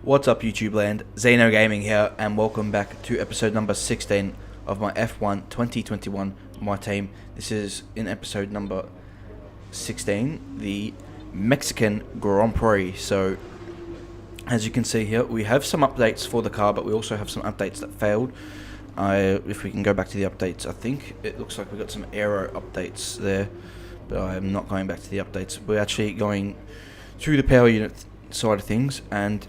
What's up, YouTube land? Xeno Gaming here, and welcome back to episode number 16 of my F1 2021 My Team. This is in episode number 16, the Mexican Grand Prix. So, as you can see here, we have some updates for the car, but we also have some updates that failed. If we can go back to the updates, I think it looks like we got some aero updates there, but I am not going back to the updates. We're actually going through the power unit side of things, and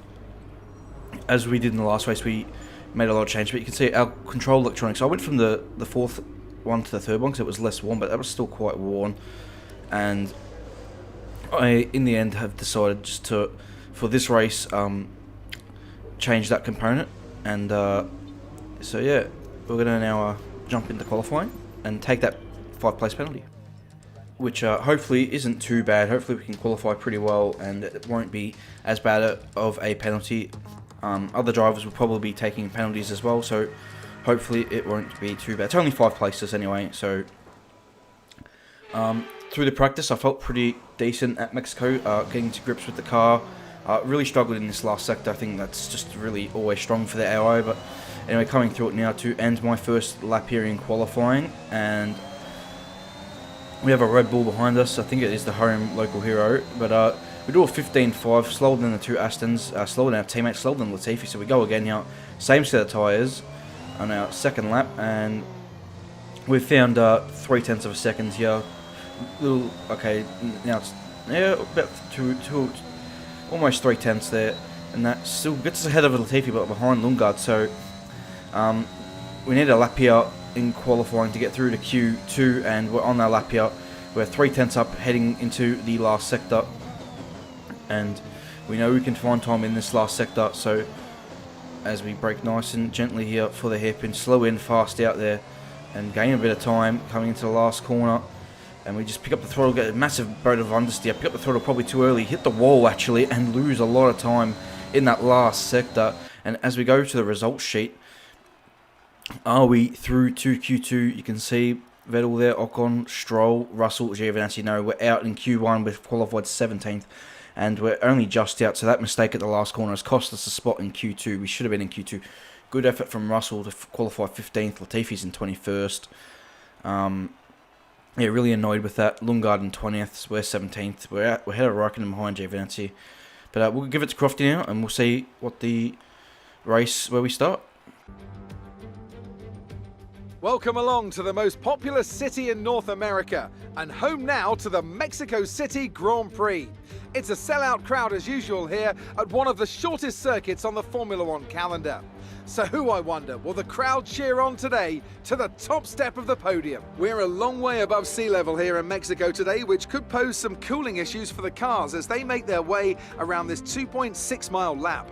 as we did in the last race, we made a lot of change. But you can see our control electronics. I went from the fourth one to the third one because it was less worn, but that was still quite worn. And I, in the end, have decided just to, for this race, change that component. And so yeah, we're gonna now jump into qualifying and take that 5th-place penalty, which hopefully isn't too bad. Hopefully we can qualify pretty well, and it won't be as bad of a penalty. Other drivers will probably be taking penalties as well, so hopefully it won't be too bad. It's only 5 places anyway, so through the practice I felt pretty decent at Mexico, getting to grips with the car. Really struggled in this last sector. I think that's just really always strong for the AI, but anyway, coming through it now to end my first lap here in qualifying, and we have a Red Bull behind us. I think it is the home local hero, but we do a 15.5, slower than the two Astons, slower than our teammates, slower than Latifi, so we go again now. Same set of tyres on our second lap, and we've found 0.3 of a second here. Okay, now it's about two, almost 0.3 there, and that still gets us ahead of Latifi, but behind Lundgaard. So we need a lap here in qualifying to get through to Q2, and we're on our lap here. We're 0.3 up heading into the last sector, and we know we can find time in this last sector. So as we brake nice and gently here for the hairpin, slow in fast out there and gain a bit of time coming into the last corner, and we just pick up the throttle, get a massive boat of understeer, pick up the throttle probably too early, hit the wall actually, and lose a lot of time in that last sector. And as we go to the results sheet, are we through to Q2? You can see Vettel there, Ocon, Stroll, Russell, Giovinazzi. No, we're out in Q1. We've qualified 17th, and we're only just out. So that mistake at the last corner has cost us a spot in Q2. We should have been in Q2. Good effort from Russell to qualify 15th. Latifi's in 21st. Yeah, really annoyed with that. Lundgaard in 20th. We're 17th. We're ahead of Raikkonen behind Giovinazzi. But we'll give it to Crofty now, and we'll see what the race where we start. Welcome along to the most populous city in North America, and home now to the Mexico City Grand Prix. It's a sellout crowd as usual here at one of the shortest circuits on the Formula One calendar. So who, I wonder, will the crowd cheer on today to the top step of the podium? We're a long way above sea level here in Mexico today, which could pose some cooling issues for the cars as they make their way around this 2.6-mile lap.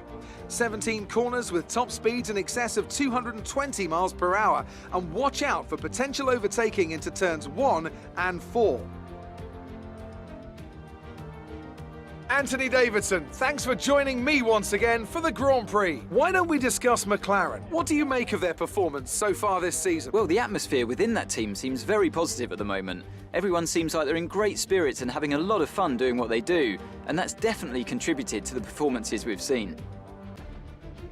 17 corners with top speeds in excess of 220 miles per hour, and watch out for potential overtaking into turns 1 and 4. Anthony Davidson, thanks for joining me once again for the Grand Prix. Why don't we discuss McLaren? What do you make of their performance so far this season? Well, the atmosphere within that team seems very positive at the moment. Everyone seems like they're in great spirits and having a lot of fun doing what they do, and that's definitely contributed to the performances we've seen.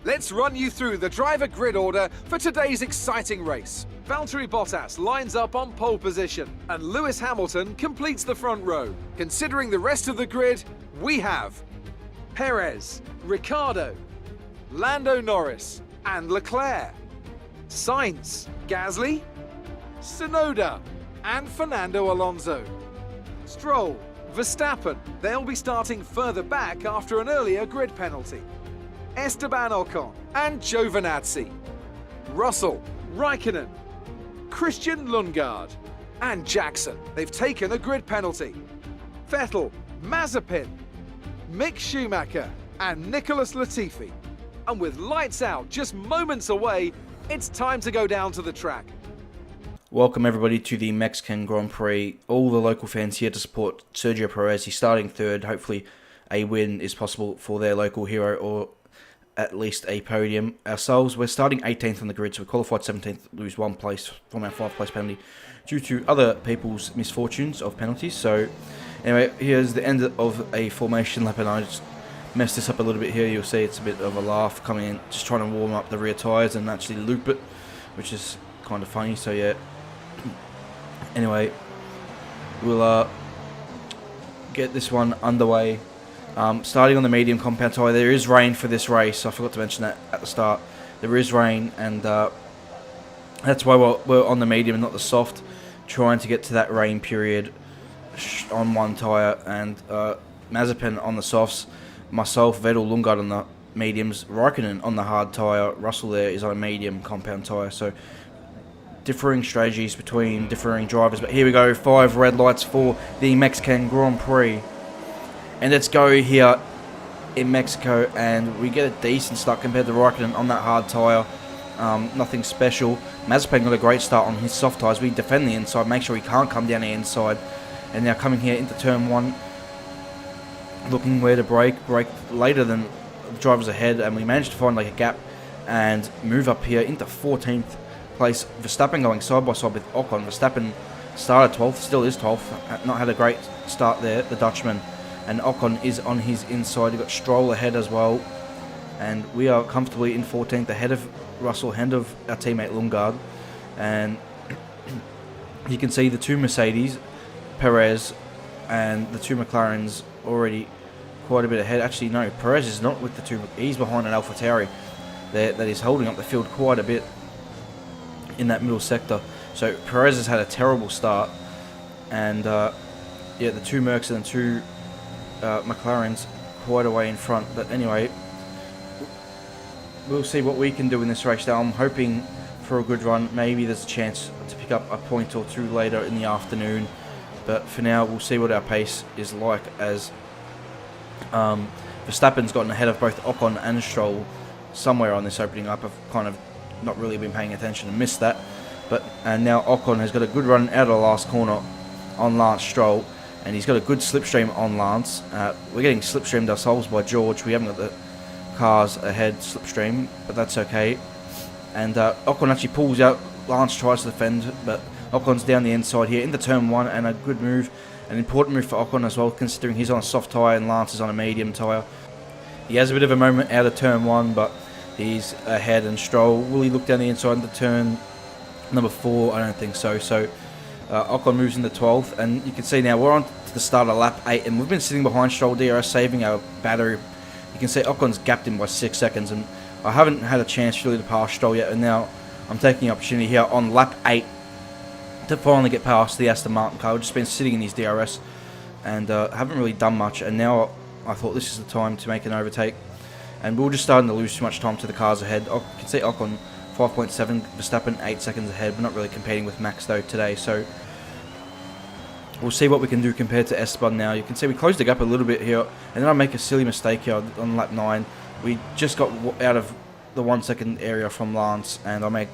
Let's run you through the driver grid order for today's exciting race. Valtteri Bottas lines up on pole position, and Lewis Hamilton completes the front row. Considering the rest of the grid, we have Perez, Ricciardo, Lando Norris, and Leclerc, Sainz, Gasly, Tsunoda, and Fernando Alonso. Stroll, Verstappen, they'll be starting further back after an earlier grid penalty. Esteban Ocon and Giovinazzi, Russell, Raikkonen, Christian Lundgaard, and Jackson. They've taken a grid penalty. Vettel, Mazepin, Mick Schumacher, and Nicholas Latifi. And with lights out just moments away, it's time to go down to the track. Welcome everybody to the Mexican Grand Prix. All the local fans here to support Sergio Perez. He's starting third. Hopefully a win is possible for their local hero, or at least a podium. Ourselves, we're starting 18th on the grid, so we qualified 17th, lose 1 place from our 5th-place penalty due to other people's misfortunes of penalties. So anyway, here's the end of a formation lap, and I just mess this up a little bit here. You'll see it's a bit of a laugh coming in, just trying to warm up the rear tyres and actually loop it, which is kind of funny. So yeah, anyway, we'll get this one underway. Starting on the medium compound tyre. There is rain for this race. I forgot to mention that at the start. There is rain, and that's why we're on the medium and not the soft, trying to get to that rain period on one tyre, and Mazepin on the softs, myself, Vettel, Lundgaard on the mediums, Raikkonen on the hard tyre, Russell there is on a medium compound tyre. So differing strategies between differing drivers. But here we go, 5 red lights for the Mexican Grand Prix. And let's go here in Mexico, and we get a decent start compared to Raikkonen on that hard tyre. Nothing special. Mazepin got a great start on his soft tyres. We defend the inside, make sure he can't come down the inside. And now coming here into turn 1, looking where to brake later than the drivers ahead, and we managed to find like a gap and move up here into 14th place. Verstappen going side by side with Ocon. Verstappen started 12th, still is 12th, not had a great start there, the Dutchman. And Ocon is on his inside. You've got Stroll ahead as well. And we are comfortably in 14th, ahead of Russell, ahead of our teammate Lundgaard. And you can see the 2 Mercedes, Perez, and the 2 McLarens already quite a bit ahead. Actually, no, Perez is not with the 2. He's behind an AlphaTauri that is holding up the field quite a bit in that middle sector. So Perez has had a terrible start. And yeah, the 2 Mercs and the 2 McLaren's quite a way in front. But anyway, we'll see what we can do in this race now. I'm hoping for a good run. Maybe there's a chance to pick up a point or 2 later in the afternoon. But for now, we'll see what our pace is like, as Verstappen's gotten ahead of both Ocon and Stroll somewhere on this opening up. I've kind of not really been paying attention and missed that. And now Ocon has got a good run out of the last corner on Lance Stroll. And he's got a good slipstream on Lance. We're getting slipstreamed ourselves by George. We haven't got the cars ahead slipstream, but that's okay. And Ocon actually pulls out. Lance tries to defend, but Ocon's down the inside here into turn 1, and a good move, an important move for Ocon as well, considering he's on a soft tyre and Lance is on a medium tyre. He has a bit of a moment out of turn 1, but he's ahead. And Stroll, will he look down the inside into turn number 4? I don't think so. So Ocon moves into 12th, and you can see now we're on to the start of lap 8, and we've been sitting behind Stroll DRS, saving our battery. You can see Ocon's gapped him by 6 seconds, and I haven't had a chance really to pass Stroll yet, and now I'm taking the opportunity here on lap 8 to finally get past the Aston Martin car. We've just been sitting in his DRS and haven't really done much, and now I thought this is the time to make an overtake, and we were just starting to lose too much time to the cars ahead. You can see Ocon 5.7, Verstappen 8 seconds ahead. We're not really competing with Max though today, so we'll see what we can do compared to Esteban now. You can see we closed the gap a little bit here, and then I make a silly mistake here on lap 9. We just got out of the 1 second area from Lance, and I make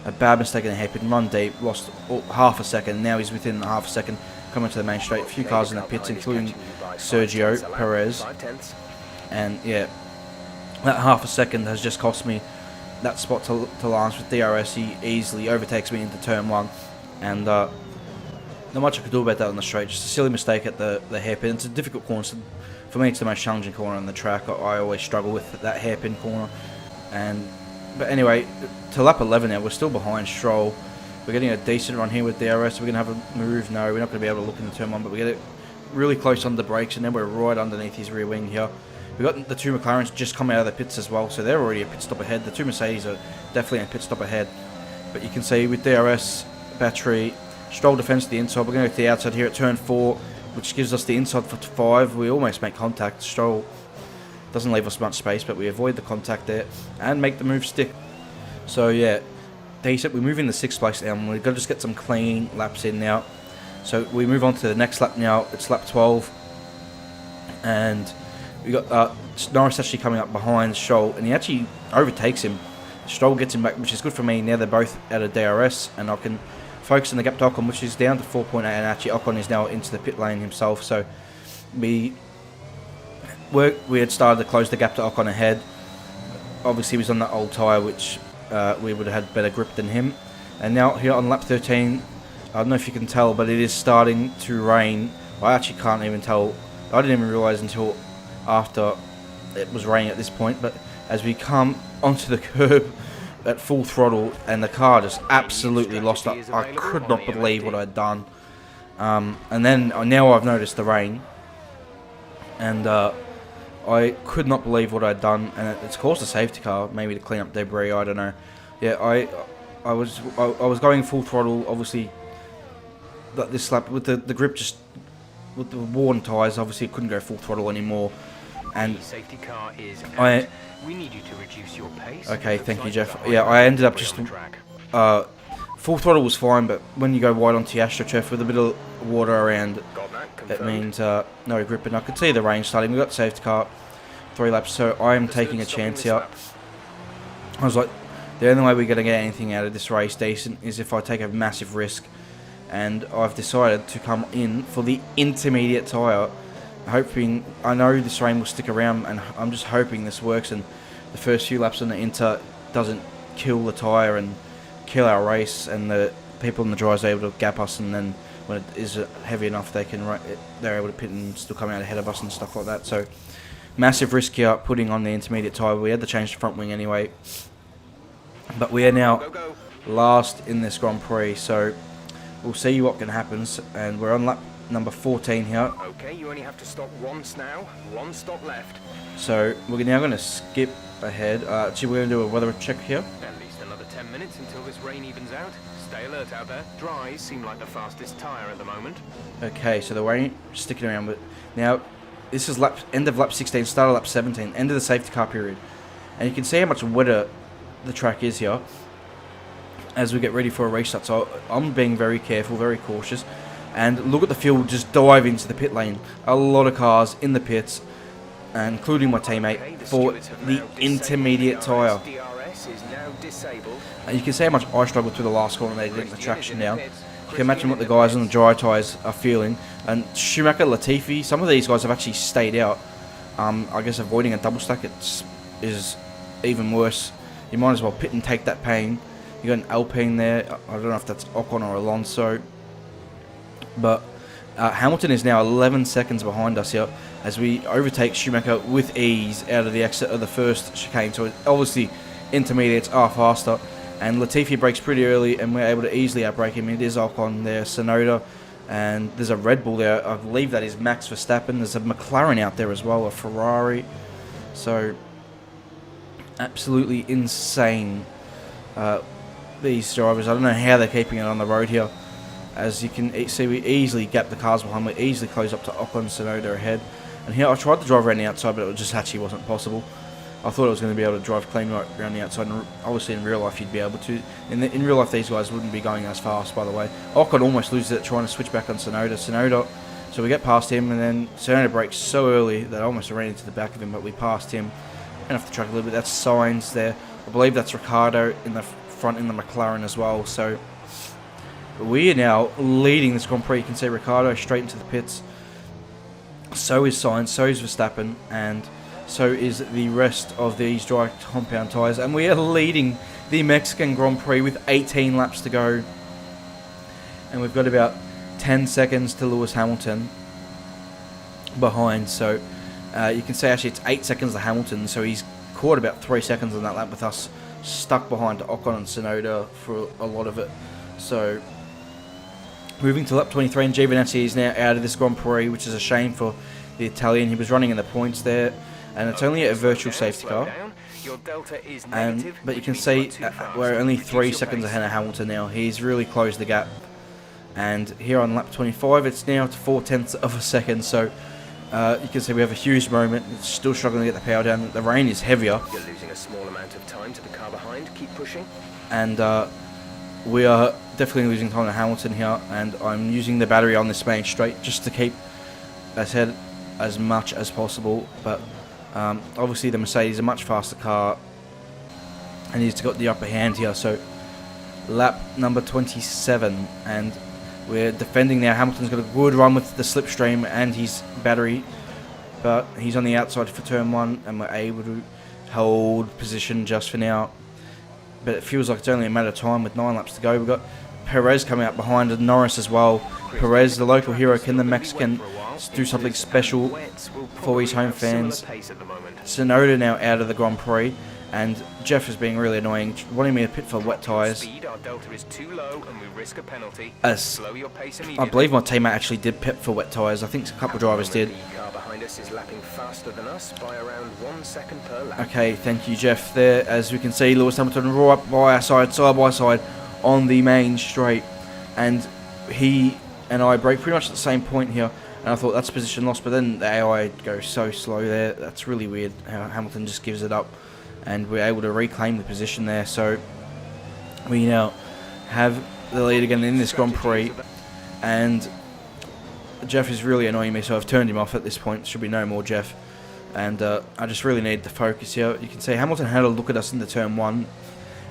a bad mistake in the hairpin, run deep, lost half a second. Now he's within half a second coming to the main straight. A few cars in the pits, including Sergio Perez. And yeah, that half a second has just cost me that spot to Lance with DRS. He easily overtakes me into turn 1, and not much I could do about that on the straight. Just a silly mistake at the hairpin. It's a difficult corner. For me, it's the most challenging corner on the track. I always struggle with that hairpin corner. But anyway, to lap 11 now, we're still behind Stroll. We're getting a decent run here with DRS. We're going to have a move. No, we're not going to be able to look into turn 1, but we get it really close under the brakes, and then we're right underneath his rear wing here. We've got the 2 McLarens just come out of the pits as well, so they're already a pit stop ahead. The 2 Mercedes are definitely a pit stop ahead. But you can see with DRS, battery, Stroll defends the inside. We're going to go to the outside here at turn 4, which gives us the inside for 5. We almost make contact. Stroll doesn't leave us much space, but we avoid the contact there and make the move stick. So yeah, decent. We move in the 6th place now, and we've got to just get some clean laps in now. So we move on to the next lap now. It's lap 12, and we got Norris actually coming up behind Stroll, and he actually overtakes him. Stroll gets him back, which is good for me. Now they're both out of DRS, and I can focus on the gap to Ocon, which is down to 4.8, and actually Ocon is now into the pit lane himself. So we had started to close the gap to Ocon ahead. Obviously he was on that old tyre, which we would have had better grip than him. And now here on lap 13, I don't know if you can tell, but it is starting to rain. I actually can't even tell. I didn't even realise until after it was raining at this point, but as we come onto the curb at full throttle, and the car just absolutely lost it. I could not believe what I'd done. And then now I've noticed the rain, and I could not believe what I'd done, and it's caused a safety car, maybe to clean up debris. I don't know. Yeah, I was going full throttle, obviously. But this lap with the grip, just with the worn tyres, obviously it couldn't go full throttle anymore. And safety car is out. We need you to reduce your pace. Okay, thank you, Jeff. Yeah, I ended up just full throttle was fine, but when you go wide onto the AstroTurf with a bit of water around, it means no grip. And I could see the rain starting. We got the safety car, 3 laps, so I am taking a chance here. I was like, the only way we're going to get anything out of this race decent is if I take a massive risk. And I've decided to come in for the intermediate tyre, hoping, I know this rain will stick around, and I'm just hoping this works and the first few laps on the inter doesn't kill the tyre and kill our race, and the people in the dries are able to gap us, and then when it is heavy enough they're able to pit and still come out ahead of us and stuff like that. So massive risk here putting on the intermediate tyre. We had to change the front wing anyway, but we are now last in this Grand Prix, so we'll see what can happen. And we're on lap number 14 here. Okay, you only have to stop once now. 1 stop left. So we're now going to skip ahead. Actually, we're going to do a weather check here. At least another 10 minutes until this rain evens out. Stay alert out there. Dries seem like the fastest tyre at the moment. Okay, so the rain is sticking around, but now this is end of lap 16, start of lap 17, end of the safety car period, and you can see how much wetter the track is here as we get ready for a restart. So I'm being very careful, very cautious. And look at the field just dive into the pit lane. A lot of cars in the pits, including my teammate, for the intermediate tyre. And you can see how much I struggled through the last corner there getting the traction down. You can imagine what the guys on the dry tyres are feeling. And Schumacher, Latifi, some of these guys have actually stayed out. I guess avoiding a double stack is even worse. You might as well pit and take that pain. You got an Alpine there. I don't know if that's Ocon or Alonso. But Hamilton is now 11 seconds behind us here as we overtake Schumacher with ease out of the exit of the first chicane. So obviously intermediates are faster, and Latifi brakes pretty early and we're able to easily outbrake him. It is Ocon there, Tsunoda, and there's a Red Bull there. I believe that is Max Verstappen. There's a McLaren out there as well, a Ferrari. So absolutely insane, these drivers. I don't know how they're keeping it on the road here. As you can see, we easily gap the cars behind. We easily close up to Ocon, Tsunoda ahead. And here I tried to drive around the outside, but it just actually wasn't possible. I thought I was going to be able to drive clean right around the outside, and obviously in real life you'd be able to. In real life these guys wouldn't be going as fast, by the way. Ocon almost loses it trying to switch back on Tsunoda. So we get past him, and then Tsunoda brakes so early that I almost ran into the back of him, but we passed him. Went off the track a little bit. That's Sainz there. I believe that's Ricciardo in the front in the McLaren as well. So we are now leading this Grand Prix. You can see Ricciardo straight into the pits. So is Sainz, so is Verstappen, and so is the rest of these dry compound tyres. And we are leading the Mexican Grand Prix with 18 laps to go. And we've got about 10 seconds to Lewis Hamilton behind. So you can see actually it's 8 seconds to Hamilton. So he's caught about 3 seconds on that lap with us stuck behind Ocon and Tsunoda for a lot of it. So moving to lap 23, and Giovinazzi is now out of this Grand Prix, which is a shame for the Italian. He was running in the points there, and it's only a virtual safety car. But you can see we're only 3 seconds ahead of Hamilton now. He's really closed the gap. And here on lap 25, it's now to 0.4 of a second. So you can see we have a huge moment. It's still struggling to get the power down. The rain is heavier. You're losing a small amount of time to the car behind. Keep pushing. And we are definitely losing time to Hamilton here, and I'm using the battery on this main straight just to keep ahead as much as possible. But obviously the Mercedes is a much faster car, and he's got the upper hand here. So lap number 27, and we're defending now. Hamilton's got a good run with the slipstream and his battery, but he's on the outside for turn 1, and we're able to hold position just for now. But it feels like it's only a matter of time with 9 laps to go. We've got Perez coming out behind Norris as well. Perez, the local hero, can the Mexican do something Inters special and wets will for his probably home have similar fans. pace at the moment. Sonoda now out of the Grand Prix, and Jeff is being really annoying, wanting me to pit for wet Drop your tyres. Speed, our delta is too low and we risk a penalty. As Slow your pace I immediately. believe my teammate actually did pit for wet tyres. I think a couple of drivers did. The car behind us is lapping faster than us by around 1 second per lap. Okay, thank you, Jeff. There, as we can see, Lewis Hamilton right by our side by side, on the main straight, and he and I break pretty much at the same point here. And I thought that's position lost, but then the AI goes so slow there. That's really weird how Hamilton just gives it up, and we're able to reclaim the position there. So we now have the lead again in this Grand Prix, and Jeff is really annoying me, so I've turned him off at this point. Should be no more Jeff, and I just really need to focus here. You can see Hamilton had a look at us into turn 1,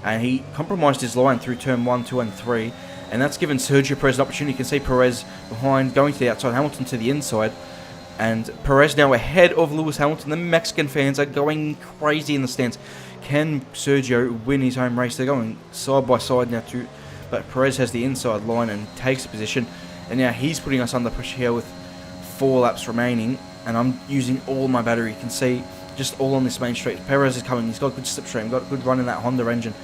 and he compromised his line through turn 1, 2 and 3, and that's given Sergio Perez an opportunity. You can see Perez behind, going to the outside, Hamilton to the inside, and Perez now ahead of Lewis Hamilton. The Mexican fans are going crazy in the stands. Can Sergio win his home race? They're going side by side now too, but Perez has the inside line and takes a position, and now he's putting us under pressure here with 4 laps remaining, and I'm using all my battery. You can see just all on this main straight. Perez is coming. He's got a good slipstream, got a good run in that Honda engine.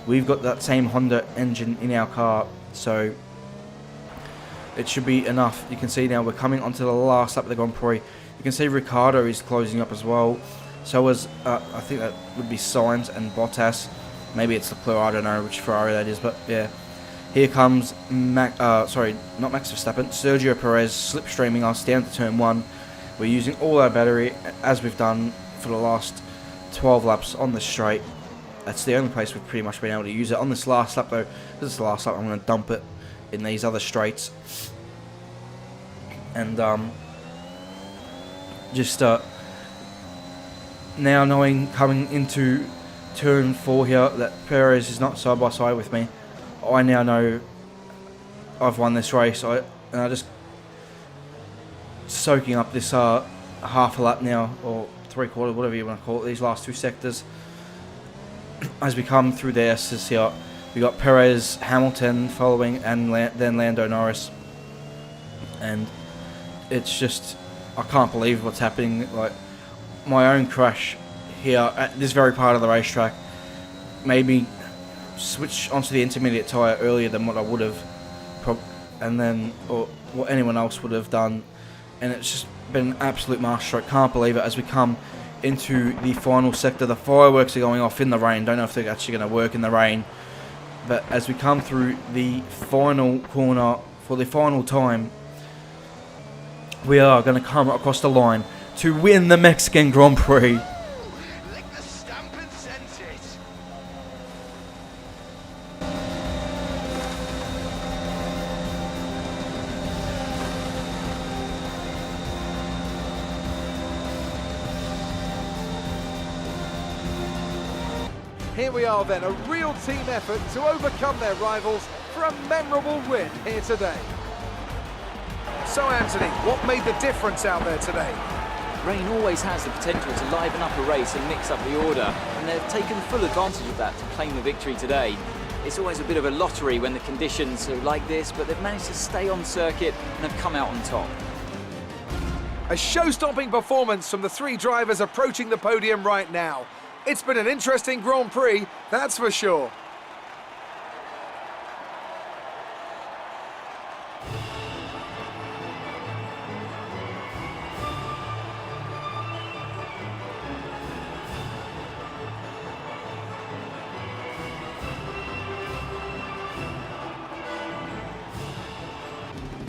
We've got that same Honda engine in our car, so it should be enough. You can see now we're coming onto the last lap of the Grand Prix. You can see Ricciardo is closing up as well. So is, I think that would be Sainz and Bottas. Maybe it's Leclerc, I don't know which Ferrari that is, but yeah. Here comes, not Max Verstappen, Sergio Perez slipstreaming us down to turn 1. We're using all our battery, as we've done for the last 12 laps on the straight. That's the only place we've pretty much been able to use it. On this last lap though, this is the last lap, I'm going to dump it in these other straights. And just now knowing coming into turn 4 here that Perez is not side by side with me, I now know I've won this race. I just soaking up this half a lap now, or 3/4, whatever you want to call it, these last 2 sectors. As we come through the S's here, we got Perez, Hamilton following, and then Lando Norris, and it's just, I can't believe what's happening. Like, my own crash here at this very part of the racetrack made me switch onto the intermediate tyre earlier than what I would have, and then, or what anyone else would have done, and it's just been an absolute masterstroke. Can't believe it. As we come into the final sector, the fireworks are going off in the rain. Don't know if they're actually going to work in the rain, but as we come through the final corner for the final time, we are going to come across the line to win the Mexican Grand Prix. Lick the stamp and sense it. Here we are then, a real team effort to overcome their rivals for a memorable win here today. So Anthony, what made the difference out there today? Rain always has the potential to liven up a race and mix up the order, and they've taken full advantage of that to claim the victory today. It's always a bit of a lottery when the conditions are like this, but they've managed to stay on circuit and have come out on top. A show-stopping performance from the 3 drivers approaching the podium right now. It's been an interesting Grand Prix, that's for sure.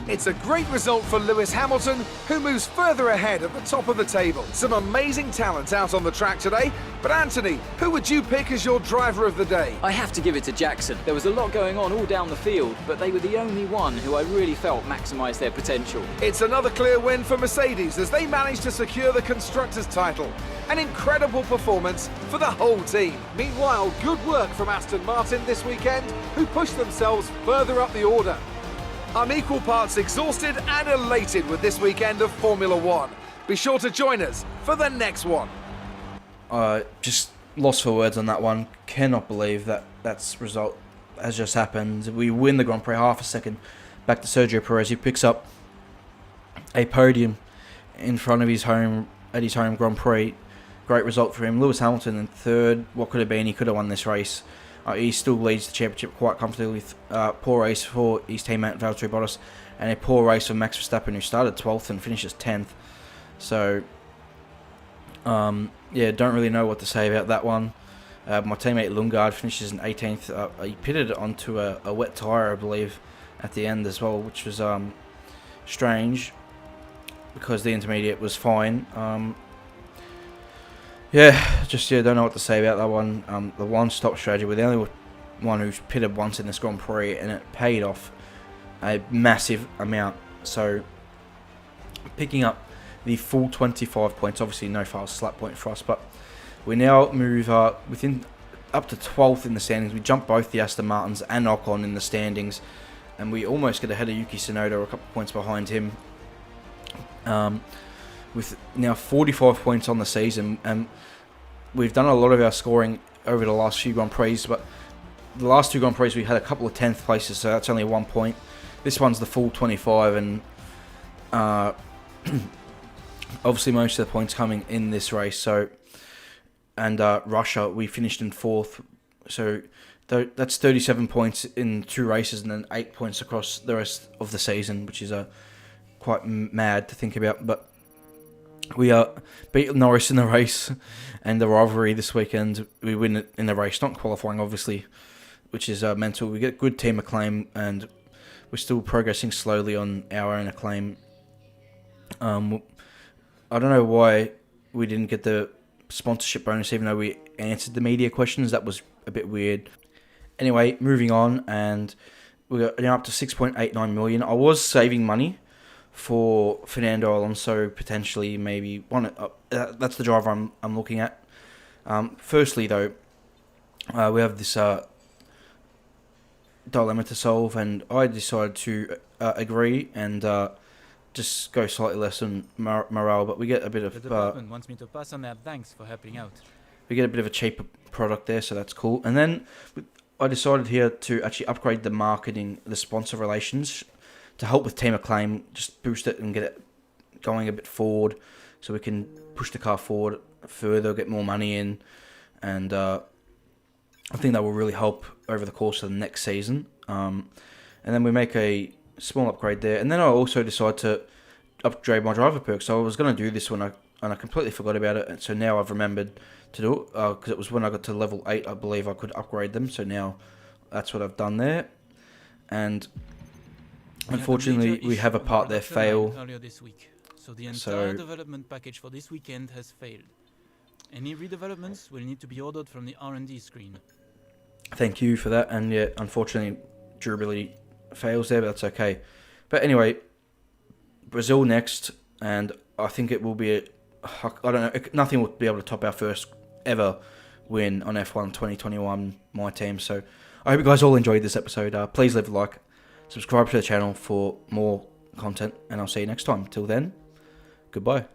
It's a great result for Lewis Hamilton, who moves further ahead at the top of the table. Some amazing talent out on the track today, but Anthony, who would you pick as your driver of the day? I have to give it to Jackson. There was a lot going on all down the field, but they were the only one who I really felt maximised their potential. It's another clear win for Mercedes as they managed to secure the Constructors' title. An incredible performance for the whole team. Meanwhile, good work from Aston Martin this weekend, who pushed themselves further up the order. I'm equal parts exhausted and elated with this weekend of Formula One. Be sure to join us for the next one. Just lost for words on that one. Cannot believe that's result has just happened. We win the Grand Prix half a second back to Sergio Perez. He picks up a podium in front of his home Grand Prix. Great result for him. Lewis Hamilton in third. What could have been? He could have won this race. He still leads the championship quite comfortably with poor race for his teammate Valtteri Bottas, and a poor race for Max Verstappen, who started 12th and finishes 10th. So, yeah, don't really know what to say about that one. My teammate Lundgaard finishes in 18th. He pitted onto a wet tyre, I believe, at the end as well, which was strange because the intermediate was fine. Don't know what to say about that one. The one-stop strategy, we're the only one who's pitted once in this Grand Prix, and it paid off a massive amount. So, picking up the full 25 points, obviously no fast slap point for us, but we now move within up to 12th in the standings. We jump both the Aston Martins and Ocon in the standings, and we almost get ahead of Yuki Tsunoda, a couple of points behind him. With now 45 points on the season, and we've done a lot of our scoring over the last few Grand Prix, but the last two Grand Prix we had a couple of 10th places, so that's only 1 point. This one's the full 25, and obviously most of the points coming in this race. So, and Russia, we finished in 4th, so that's 37 points in 2 races, and then 8 points across the rest of the season, which is quite mad to think about. But we beat Norris in the race and the rivalry this weekend. We win it in the race, not qualifying, obviously, which is mental. We get good team acclaim, and we're still progressing slowly on our own acclaim. I don't know why we didn't get the sponsorship bonus, even though we answered the media questions. That was a bit weird. Anyway, moving on, and we're now up to 6.89 million. I was saving money for Fernando Alonso, potentially, maybe one. That's the driver I'm looking at. Firstly, though, we have this dilemma to solve, and I decided to agree and just go slightly less on morale, but we get a bit of. The department wants me to pass on their thanks for helping out. We get a bit of a cheaper product there, so that's cool. And then I decided here to actually upgrade the marketing, the sponsor relations, to help with team acclaim, just boost it and get it going a bit forward, so we can push the car forward further, get more money in, and I think that will really help over the course of the next season. And then we make a small upgrade there, and then I also decided to upgrade my driver perks. So I was going to do this and I completely forgot about it, and so now I've remembered to do it, because it was when I got to level 8, I believe, I could upgrade them. So now that's what I've done there, and unfortunately, we have a part there fail. Earlier this week, so the entire development package for this weekend has failed. Any redevelopments will need to be ordered from the R&D screen. Thank you for that, and yeah, unfortunately, durability fails there, but that's okay. But anyway, Brazil next, and I think it will be I don't know, nothing will be able to top our first ever win on F1 2021, my team. So I hope you guys all enjoyed this episode. Please leave a like, subscribe to the channel for more content, and I'll see you next time. Till then, goodbye.